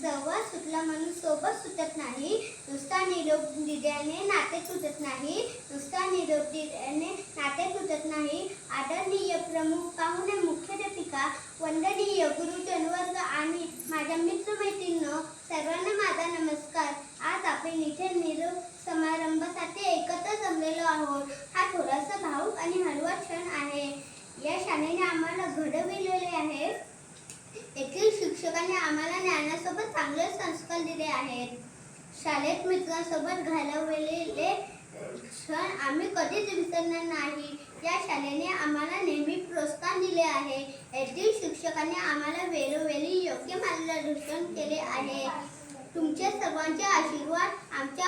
सहवास सुटला म्हणून सोबत सुटत नाही, नुसता निरोप दिल्याने नाते तुटत नाही, नुसता निरोप दिल्याने नाते तुटत नाही. आदरणीय प्रमुख, पाहुणे, मुख्याध्यापिका, वंदनीय गुरुजन वर्ग आणि माझ्या मित्रमैत्रिणींनो, सर्वांना माझा नमस्कार. आज आपण इथे निरोप समारंभासाठी एकत्र जमलेलो आहोत. हा थोडासा भावुक आणि हळवा क्षण आहे. या शाळेने आम्हाला घडविलेले आहे. येथील शिक्षकांनी आम्हाला ज्ञानासोबत चांगले संस्कार दिले आहेत. शाळेत मित्रांसोबत घालवलेले क्षण आम्ही कधीच विसरणार नाही. या शाळेने आम्हाला नेहमी प्रोत्साहन दिले आहे. येथील शिक्षकांनी आम्हाला वेळोवेळी योग्य मार्गदर्शन केले आहे. तुमचे सर्वांचे आशीर्वाद आमच्या